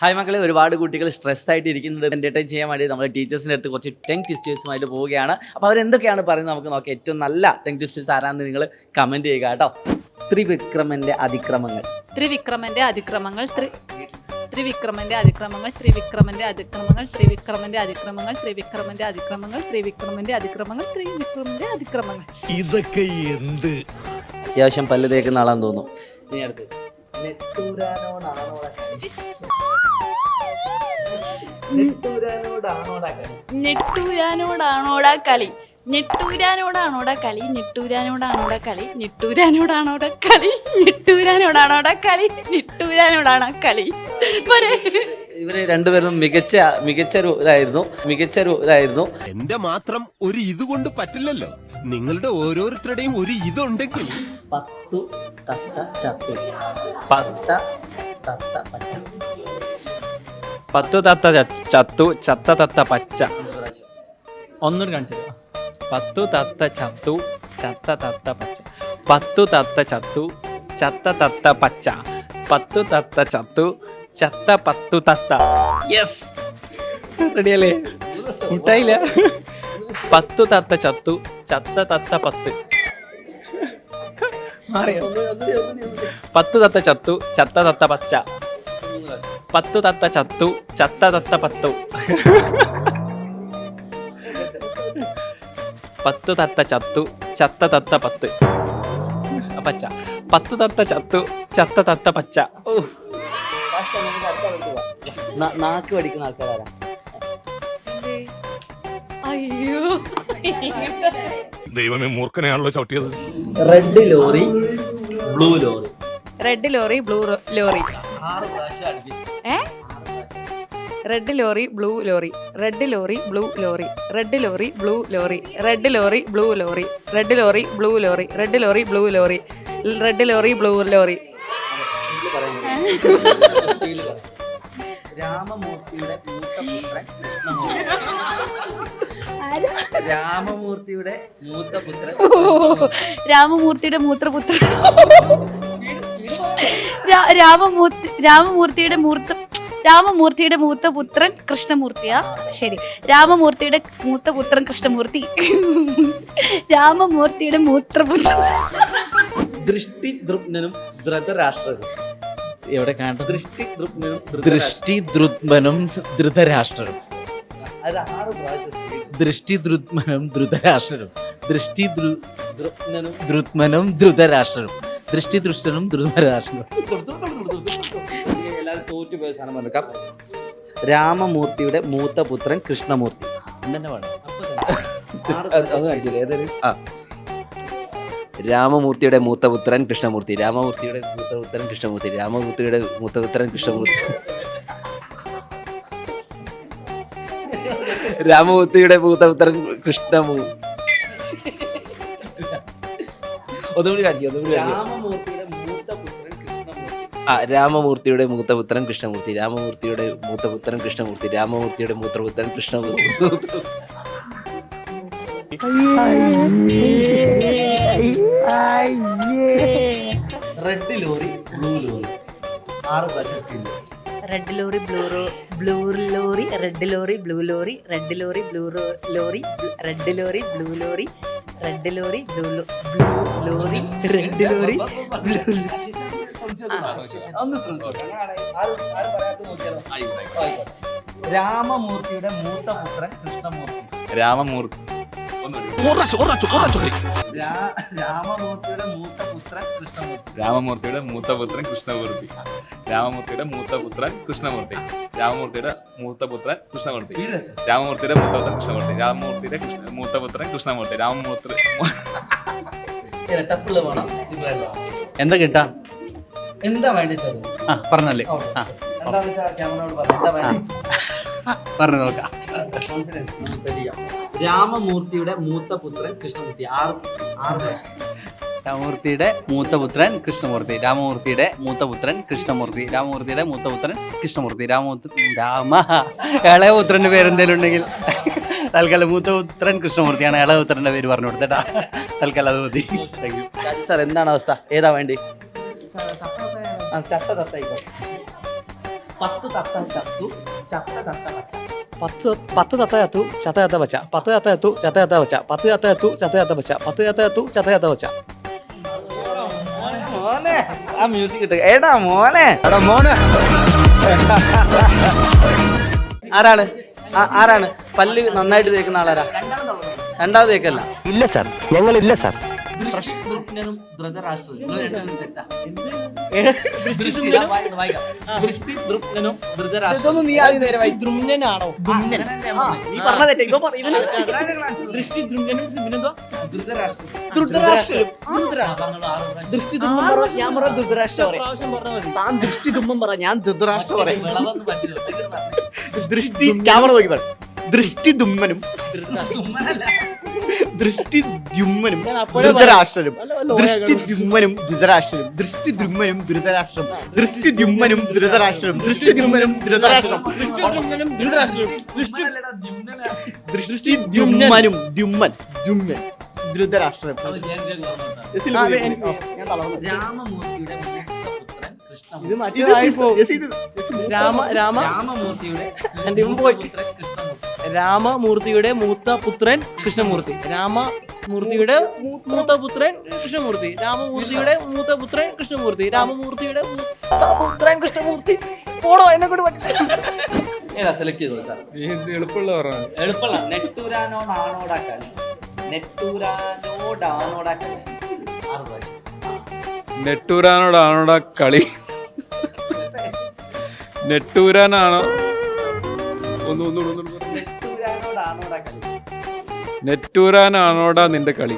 Hi മക്കളെ, ഒരുപാട് കുട്ടികൾ സ്ട്രെസ് ആയിട്ട് ഇരിക്കുന്നത് എൻ്റർടൈൻ ചെയ്യാൻ വേണ്ടി നമ്മൾ ടീച്ചേഴ്സിൻ്റെ അടുത്ത് കുറച്ച് ടങ് ട്വിസ്റ്റേഴ്സുമായിട്ട് പോവുകയാണ്. അപ്പോൾ അവരെന്തൊക്കെയാണ് പറയുന്നത് നമുക്ക് നോക്കാം. ഏറ്റവും നല്ല ടങ് ട്വിസ്റ്റേഴ്സ് ആരാണെന്ന് നിങ്ങൾ കമൻറ്റ് ചെയ്യുക കേട്ടോ. ത്രിവിക്രമൻ്റെ അതിക്രമങ്ങൾ. ത്രിവിക്രമന്റെ അതിക്രമങ്ങൾ ത്രിവിക്രമന്റെ അതിക്രമങ്ങൾ ത്രിവിക്രമന്റെ അതിക്രമങ്ങൾ ത്രിവിക്രമന്റെ അതിക്രമങ്ങൾ ത്രിവിക്രമന്റെ അതിക്രമങ്ങൾ ത്രിവിക്രമന്റെ അതിക്രമങ്ങൾ ത്രിവിക്രമന്റെ അതിക്രമങ്ങൾ. ഇതൊക്കെ എന്ത്? അത്യാവശ്യം പല്ല് തേക്കുന്ന ആളാന്ന് തോന്നുന്നു. ഇനി അടുത്ത് നെട്ടൂരാനോടാണോടാ കളി. നെട്ടൂരാനോടാണോടാ കളി. നെട്ടൂരാനോടാണോടാ കളി. നെട്ടൂരാനോടാണോടാ കളി. നെട്ടൂരാനോടാണോടാ കളി. നെട്ടൂരാനോടാണോടാ കളി. നെട്ടൂരാനോടാണോ കളി. ഇവര് രണ്ടുപേരും മികച്ച ഒരു ഇതായിരുന്നു. എന്റെ മാത്രം ഒരു ഇത് കൊണ്ട് പറ്റില്ലല്ലോ. നിങ്ങളുടെ ഓരോരുത്തരുടെയും ഒരു ഇതുണ്ടെങ്കിൽ. പത്തു തത്ത ചത്തു. പത്ത തത്ത പച്ച. പത്തു തത്ത ചത്തു ചത്ത തത്ത പച്ച. ഒന്നൂടി കാണിച്ചു. പത്തു തത്ത ചത്തു ചത്ത തത്ത പച്ച. പത്തു തത്ത ചത്തു ചത്ത തത്ത പച്ച. പത്തു തത്ത ചത്തു ചത്ത പത്തു തത്ത. യെസ്, റെഡിയല്ലേ? മുട്ടായില്ല. പത്തു തത്ത ചത്തു ചത്ത തത്ത പത്ത്. മാറിയോ? പത്തു തത്ത ചത്തു ചത്ത തത്ത പച്ച. പത്തു തത്ത ചത്തു ചത്ത തത്ത പത്തു. പത്തു തത്ത ചത്തു ചത്ത തത്ത പത്ത് പച്ച. പത്തു തത്ത ചത്തു ചത്ത തത്ത പച്ച. നാക്ക് പഠിക്കുന്ന ആൾക്കാരാ. അയ്യോ, ദൈവമേ, മൂർഖനെയാണല്ലോ ചവിട്ടിയത്. Red lorry blue lorry. Red lorry blue lorry. 6 പ്രാവശ്യം അടുപ്പിച്ചു. Red lorry blue lorry. Red lorry blue lorry. Red lorry blue lorry. Red lorry blue lorry. Red lorry blue lorry. Red lorry blue lorry. Red lorry blue lorry. രാമമൂർത്തിയുടെ മൂത്ത പുത്രൻ കൃഷ്ണമൂർത്തി. രാമമൂർത്തിയുടെ മൂത്ത പുത്രൻ. രാമമൂർത്തിയുടെ മൂത്രപുത്രൻ. രാമമൂർത്തിയുടെ മൂത്ത പുത്രൻ കൃഷ്ണമൂർത്തിയാ. ശരി, രാമമൂർത്തിയുടെ മൂത്ത പുത്രൻ കൃഷ്ണമൂർത്തി. രാമമൂർത്തിയുടെ മൂത്രപുത്രൻ. ദൃഷ്ടിദ്രുമ്നനും ധൃതരാഷ്ട്രനും. എവിടെ കാണട്ടെ? ദൃഷ്ടിദ്രുമ്നും ധൃതരാഷ്ട്രരും. അത് 6 പ്രാവശ്യം. ദൃഷ്ടിദ്രുത്മനും ധൃതരാഷ്ട്രരും. ദൃഷ്ടിദ്രുമ്നനും ദ്രുത്മനും ധൃതരാഷ്ട്രരും. ദൃഷ്ടിദൃഷ്ടനും ധൃതരാഷ്ട്രരും. എല്ലാവരും തോറ്റുപോയ സാധനം പറഞ്ഞേക്കാം. രാമമൂർത്തിയുടെ മൂത്ത പുത്രൻ കൃഷ്ണമൂർത്തി. രാമമൂർത്തിയുടെ മൂത്തപുത്രൻ കൃഷ്ണമൂർത്തി. രാമമൂർത്തിയുടെ മൂത്തപുത്രൻ കൃഷ്ണമൂർത്തി. രാമമൂർത്തിയുടെ മൂത്തപുത്രൻ കൃഷ്ണമൂർത്തി. രാമമൂർത്തിയുടെ മൂത്തപുത്രൻ കൃഷ്ണമൂർത്തി. ഒന്നുകൂടി കാണിക്കും. രാമമൂർത്തിയുടെ മൂത്ത പുത്രൻ കൃഷ്ണമൂർത്തി. രാമമൂർത്തിയുടെ മൂത്തപുത്രൻ കൃഷ്ണമൂർത്തി. രാമമൂർത്തിയുടെ മൂത്തപുത്രൻ കൃഷ്ണമൂർത്തി. രാമമൂർത്തിയുടെ മൂത്തപുത്രൻ Krishnamurthy. Red lorry blue lorry. 6 പ്രാവശ്യം. Red lorry blue lorry. Red lorry blue lorry. Red lorry blue lorry. Red lorry blue lorry. Red lorry blue lorry. Red lorry blue. രാമമൂർത്തിയുടെ മൂത്ത പുത്രൻ കൃഷ്ണമൂർത്തി. രാമമൂർത്തി. രാമമൂർത്തിയുടെ മൂത്ത പുത്രൻ കൃഷ്ണമൂർത്തി. രാമമൂർത്തിയുടെ മൂത്തപുത്രൻ കൃഷ്ണമൂർത്തി. രാമമൂർത്തിയുടെ മൂത്തപുത്രൻ കൃഷ്ണമൂർത്തി. രാമമൂർത്തിയുടെ മൂത്തപുത്രൻ കൃഷ്ണമൂർത്തി. രാമമൂർത്തിയുടെ മൂത്തപുത്രൻ കൃഷ്ണമൂർത്തി. രാമമൂർത്തിയുടെ മൂത്തപുത്രൻ കൃഷ്ണമൂർത്തി. രാമമൂർത്തി. ഇരട്ടപ്പുള്ള വേണം. എന്താ കിട്ടാ? എന്താ വേണ്ടി സാർ? പറഞ്ഞല്ലേ? എന്താണെന്ന് വെച്ചാൽ ക്യാമറയോട് പറഞ്ഞു. എന്താ വേണ്ടി? പറഞ്ഞു നോക്കാം. രാമമൂർത്തിയുടെ മൂത്ത പുത്രൻ കൃഷ്ണമൂർത്തി. 6 രാമമൂർത്തിയുടെ മൂത്തപുത്രൻ കൃഷ്ണമൂർത്തി. രാമമൂർത്തിയുടെ മൂത്തപുത്രൻ കൃഷ്ണമൂർത്തി. രാമമൂർത്തിയുടെ മൂത്തപുത്രൻ കൃഷ്ണമൂർത്തി. ഇളയപുത്രന്റെ പേരെന്തേലും ഉണ്ടെങ്കിൽ തൽക്കാലം മൂത്തപുത്രൻ കൃഷ്ണമൂർത്തിയാണ്. ഇളയപുത്രന്റെ പേര് പറഞ്ഞു കൊടുത്തേട്ടാ. തൽക്കാലം അത് മതി. Thank you. സാർ, എന്താണ് അവസ്ഥ? ഏതാ വേണ്ടി? ചത്ത തത്തായിക്കോ. 10 തത്ത ചത്തു ചത്ത തത്ത പച്ച. പത്ത് തത്ത ചത്തു ചത്ത ചത്ത പച്ച. 10 തത്ത ചത്തു ചത്ത ചത്ത പച്ച. 10 തത്ത ചത്തു ചത്ത ചത്ത പച്ച. 10 തത്ത ചത്തു ചത്ത ചത്ത പച്ച. മോനെ ആ മ്യൂസിക് കിട്ടുക. എടാ മോനെ ആരാണ് ആരാണ് പല്ല് നന്നായിട്ട് തേക്കുന്ന ആളാരാ? രണ്ടാമത് തേക്കല്ല. ഇല്ല സാർ, ഞങ്ങളില്ല സാർ. ദൃഷ്ടിദ്രുമ്നനും ധൃതരാഷ്ട്രനും. നിങ്ങൾ രണ്ടുപേരും set ആ. ദൃഷ്ടിദ്രുമ്നനും ധൃതരാഷ്ട്രനും. ദ്രുമ്നനാണോ? നീ പറഞ്ഞ തെറ്റ്. ഇപ്പൊ പറ, ഇവന് ദൃഷ്ടി ദ്രുമ്നനും പിന്നെന്തോ ധൃതരാഷ്ട്രം. ധൃതരാഷ്ട്രം. ദൃഷ്ടി ഞാൻ പറഞ്ഞ ധൃതരാഷ്ട്രം പ്രാവശ്യം പറഞ്ഞാൽ മതി. താൻ ദൃഷ്ടി തുമ്പം പറ, ഞാൻ ധൃതരാഷ്ട്രം പറയും. വിളവൊന്നും പറ്റില്ല. ദൃഷ്ടി ക്യാമറ നോക്കി പറ. ദൃഷ്ടി ദുമ്മനും ദൃഷ്ടി ദ്യുമ്മനും ധൃതരാഷ്ട്രനും. ദൃഷ്ടി ദ്യുമ്മനും ധൃതരാഷ്ട്രനും. ദൃഷ്ടി ദ്യുമ്മനും ധൃതരാഷ്ട്രം. ദൃഷ്ടി ദ്യുമ്മനും ധൃതരാഷ്ട്രം. ദൃഷ്ടി ദ്യുമ്മനും ധൃതരാഷ്ട്രം. ദൃഷ്ടി ദ്യുമ്മനും ദ്യുമ്മൻ ദ്യുമ്മൻ ധൃതരാഷ്ട്രം. ഞാൻ തളർന്നു. രാമമൂർത്തിയുടെ മൂത്തപുത്രൻ കൃഷ്ണമൂർത്തി. ഇത് മറ്റേ രാമമൂർത്തിയുടെ രാമമൂർത്തിയുടെ മൂത്ത പുത്രൻ കൃഷ്ണമൂർത്തി. രാമമൂർത്തിയുടെ മൂത്ത പുത്രൻ കൃഷ്ണമൂർത്തി. രാമമൂർത്തിയുടെ മൂത്ത പുത്രൻ കൃഷ്ണമൂർത്തി. രാമമൂർത്തിയുടെ മൂത്ത പുത്രൻ കൃഷ്ണമൂർത്തി. പോടോ, എന്നെ കൊണ്ട് പറ്റില്ല. ഏതാ സെലക്ട് ചെയ്തോളൂ സാർ. എളുപ്പമുള്ള പറഞ്ഞു. എളുപ്പമല്ല. നെട്ടൂരാനോടാണോടാ കളി. നെട്ടൂരാനോടാണോടാ കളി. 6 പ്രാവശ്യം. നെട്ടൂരാനോടാണോടാ കളി. നെട്ടൂരാനാണോ? നെട്ടൂരാനോടാണോടാ കളി. നെട്ടൂരാനാണോടാ നിന്റെ കളി.